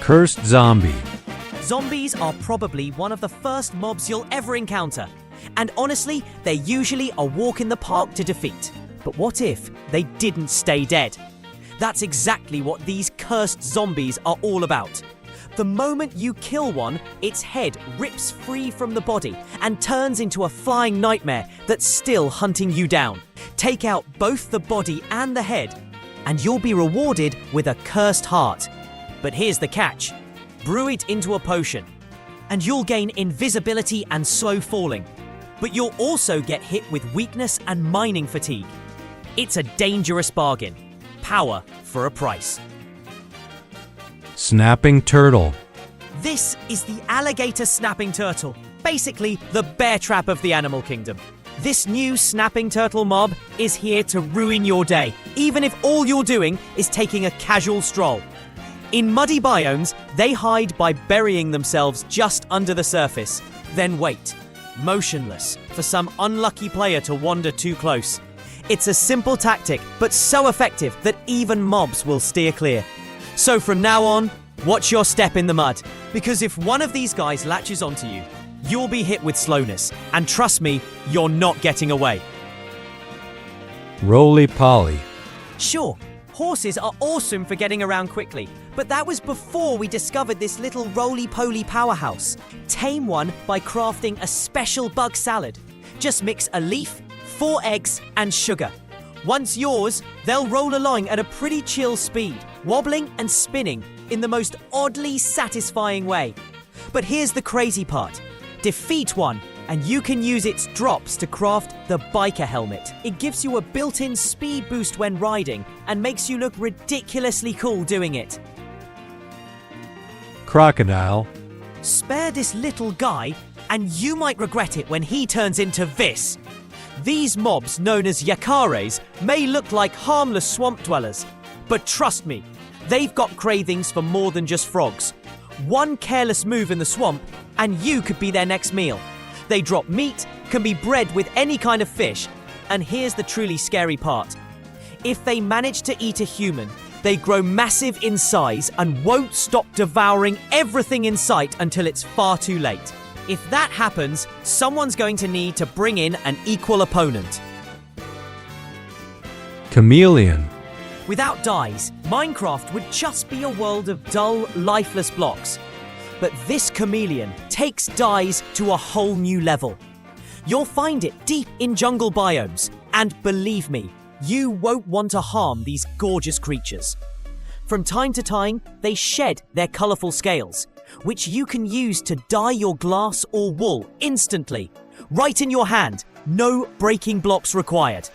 Cursed zombie. Zombies are probably one of the first mobs you'll ever encounter. And honestly, they're usually a walk in the park to defeat. But what if they didn't stay dead? That's exactly what these cursed zombies are all about. The moment you kill one, its head rips free from the body and turns into a flying nightmare that's still hunting you down. Take out both the body and the head, and you'll be rewarded with a cursed heart. But here's the catch. Brew it into a potion, and you'll gain invisibility and slow falling. But you'll also get hit with weakness and mining fatigue. It's a dangerous bargain. Power for a price. Snapping turtle. This is the alligator snapping turtle, basically the bear trap of the animal kingdom. This new snapping turtle mob is here to ruin your day, even if all you're doing is taking a casual stroll. In muddy biomes, they hide by burying themselves just under the surface, then wait, motionless, for some unlucky player to wander too close. It's a simple tactic, but so effective that even mobs will steer clear. So from now on, watch your step in the mud, because if one of these guys latches onto you, you'll be hit with slowness, and trust me, you're not getting away. Roly poly. Sure, horses are awesome for getting around quickly, but that was before we discovered this little roly-poly powerhouse. Tame one by crafting a special bug salad. Just mix a leaf, 4 eggs, and sugar. Once yours, they'll roll along at a pretty chill speed, wobbling and spinning in the most oddly satisfying way. But here's the crazy part. Defeat one, and you can use its drops to craft the biker helmet. It gives you a built-in speed boost when riding and makes you look ridiculously cool doing it. Crocodile. Spare this little guy, and you might regret it when he turns into this. These mobs, known as yakares, may look like harmless swamp dwellers, but trust me, they've got cravings for more than just frogs. One careless move in the swamp, and you could be their next meal. They drop meat, can be bred with any kind of fish, and here's the truly scary part. If they manage to eat a human, they grow massive in size and won't stop devouring everything in sight until it's far too late. If that happens, someone's going to need to bring in an equal opponent. Chameleon. Without dyes, Minecraft would just be a world of dull, lifeless blocks. But this chameleon takes dyes to a whole new level. You'll find it deep in jungle biomes, and believe me, you won't want to harm these gorgeous creatures. From time to time, they shed their colourful scales, which you can use to dye your glass or wool instantly, right in your hand, no breaking blocks required.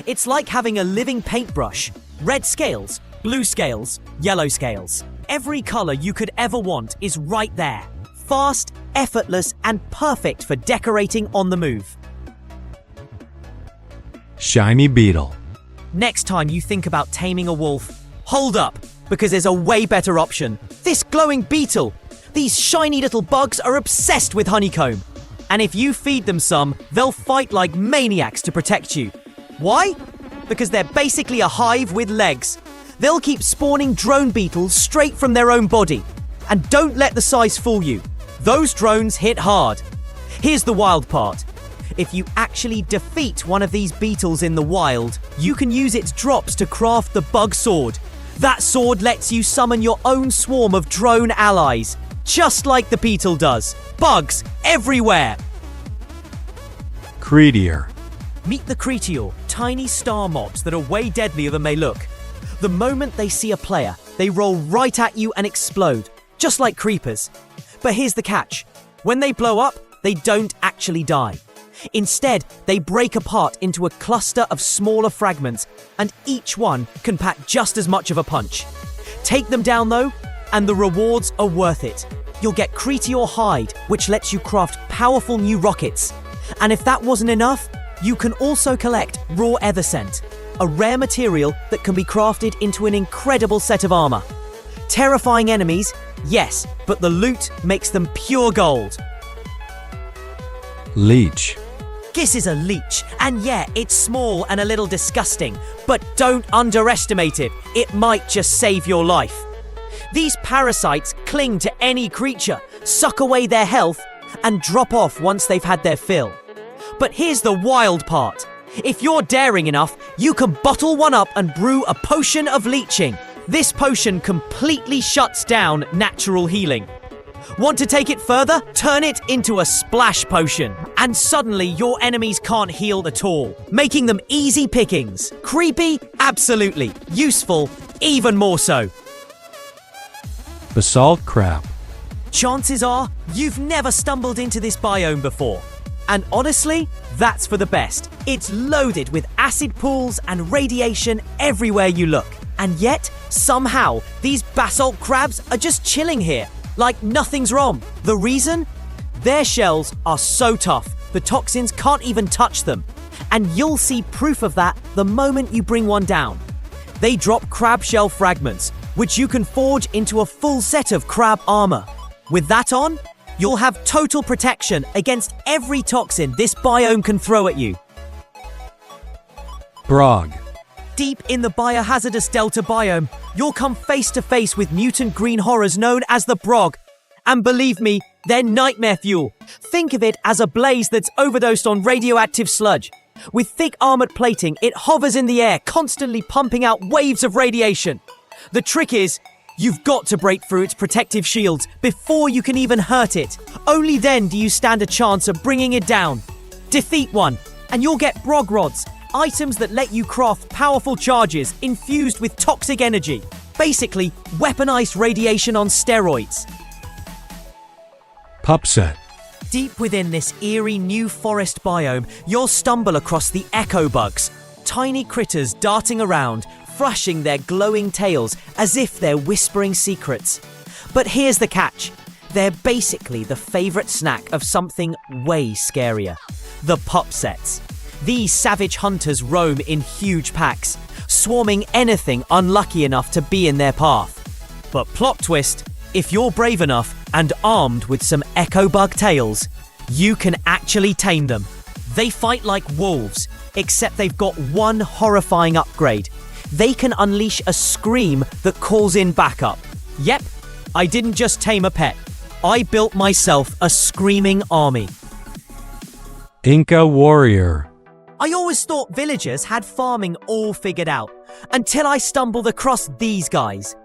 It's like having a living paintbrush. Red scales, blue scales, yellow scales. Every colour you could ever want is right there. Fast, effortless, and perfect for decorating on the move. Shiny beetle. Next time you think about taming a wolf, hold up, because there's a way better option. This glowing beetle. These shiny little bugs are obsessed with honeycomb. And if you feed them some, they'll fight like maniacs to protect you. Why? Because they're basically a hive with legs. They'll keep spawning drone beetles straight from their own body. And don't let the size fool you. Those drones hit hard. Here's the wild part. If you actually defeat one of these beetles in the wild, you can use its drops to craft the bug sword. That sword lets you summon your own swarm of drone allies, just like the beetle does. Bugs everywhere. Cretier. Meet the Cretier, tiny star mobs that are way deadlier than they look. The moment they see a player, they roll right at you and explode, just like creepers. But here's the catch. When they blow up, they don't actually die. Instead, they break apart into a cluster of smaller fragments, and each one can pack just as much of a punch. Take them down though, and the rewards are worth it. You'll get Cretier hide, which lets you craft powerful new rockets. And if that wasn't enough, you can also collect raw ether scent, a rare material that can be crafted into an incredible set of armor. Terrifying enemies, yes, but the loot makes them pure gold. Leech. This is a leech, and yeah, it's small and a little disgusting, but don't underestimate it. It might just save your life. These parasites cling to any creature, suck away their health, and drop off once they've had their fill. But here's the wild part. If you're daring enough, you can bottle one up and brew a potion of leeching. This potion completely shuts down natural healing. Want to take it further? Turn it into a splash potion. And suddenly your enemies can't heal at all, making them easy pickings. Creepy? Absolutely. Useful? Even more so. Basalt crab. Chances are you've never stumbled into this biome before. And honestly, that's for the best. It's loaded with acid pools and radiation everywhere you look. And yet, somehow, these basalt crabs are just chilling here, like nothing's wrong. The reason? Their shells are so tough, the toxins can't even touch them. And you'll see proof of that the moment you bring one down. They drop crab shell fragments, which you can forge into a full set of crab armor. With that on, you'll have total protection against every toxin this biome can throw at you. Brogue. Deep in the biohazardous delta biome, you'll come face to face with mutant green horrors known as the Brogue. And believe me, they're nightmare fuel. Think of it as a blaze that's overdosed on radioactive sludge. With thick armored plating, it hovers in the air, constantly pumping out waves of radiation. The trick is, you've got to break through its protective shields before you can even hurt it. Only then do you stand a chance of bringing it down. Defeat one, and you'll get Brogue rods, items that let you craft powerful charges infused with toxic energy. Basically, weaponized radiation on steroids. Pupset. Deep within this eerie new forest biome, you'll stumble across the echo bugs, tiny critters darting around, brushing their glowing tails as if they're whispering secrets. But here's the catch. They're basically the favorite snack of something way scarier. The pupsets. These savage hunters roam in huge packs, swarming anything unlucky enough to be in their path. But plot twist, if you're brave enough and armed with some echo bug tails, you can actually tame them. They fight like wolves, except they've got one horrifying upgrade. They can unleash a scream that calls in backup. Yep, I didn't just tame a pet. I built myself a screaming army. Inca warrior. I always thought villagers had farming all figured out, until I stumbled across these guys.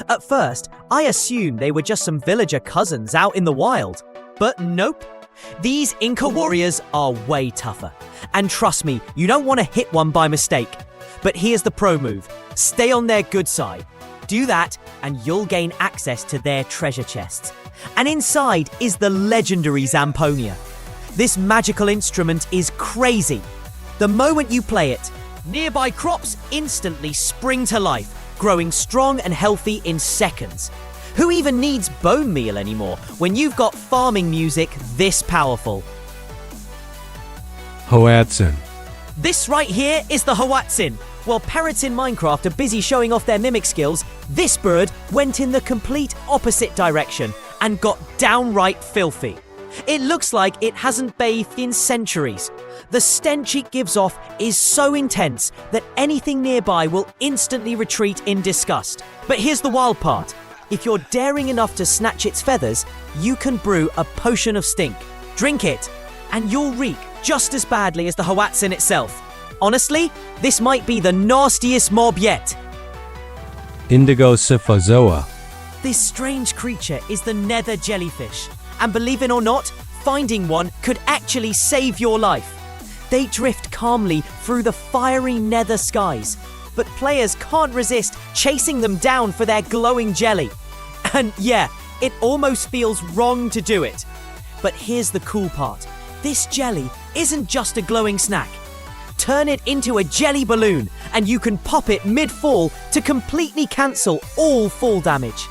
At first, I assumed they were just some villager cousins out in the wild. But nope. These Inca warriors are way tougher. And trust me, you don't want to hit one by mistake. But here's the pro move. Stay on their good side. Do that, and you'll gain access to their treasure chests. And inside is the legendary Zamponia. This magical instrument is crazy. The moment you play it, nearby crops instantly spring to life, growing strong and healthy in seconds. Who even needs bone meal anymore when you've got farming music this powerful? Hataden. This right here is the hataden. While parrots in Minecraft are busy showing off their mimic skills, this bird went in the complete opposite direction and got downright filthy. It looks like it hasn't bathed in centuries. The stench it gives off is so intense that anything nearby will instantly retreat in disgust. But here's the wild part. If you're daring enough to snatch its feathers, you can brew a potion of stink. Drink it, and you'll reek just as badly as the hataden itself. Honestly, this might be the nastiest mob yet. Indigo syphosoa. This strange creature is the Nether jellyfish. And believe it or not, finding one could actually save your life. They drift calmly through the fiery nether skies, but players can't resist chasing them down for their glowing jelly. And yeah, it almost feels wrong to do it. But here's the cool part. This jelly isn't just a glowing snack. Turn it into a jelly balloon, and you can pop it mid-fall to completely cancel all fall damage.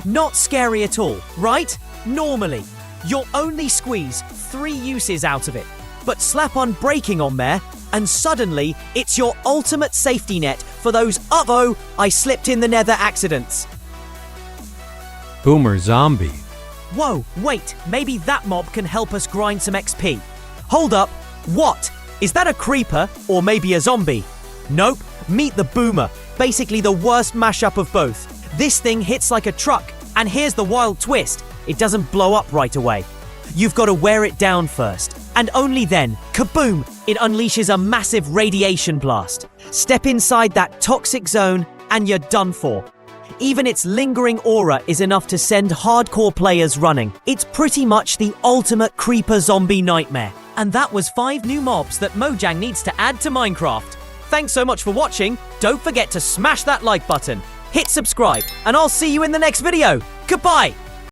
Not scary at all, right? Normally, you'll only squeeze 3 uses out of it. But slap on breaking on there, and suddenly it's your ultimate safety net for those "uh-oh, I slipped in the nether" accidents. Boomer zombie. Whoa, wait, maybe that mob can help us grind some XP. Hold up, what? Is that a creeper or maybe a zombie? Nope, meet the boomer, basically the worst mashup of both. This thing hits like a truck, and here's the wild twist. It doesn't blow up right away. You've got to wear it down first, and only then, kaboom, it unleashes a massive radiation blast. Step inside that toxic zone, and you're done for. Even its lingering aura is enough to send hardcore players running. It's pretty much the ultimate creeper zombie nightmare. And that was 5 new mobs that Mojang needs to add to Minecraft. Thanks so much for watching. Don't forget to smash that like button, hit subscribe, and I'll see you in the next video. Goodbye!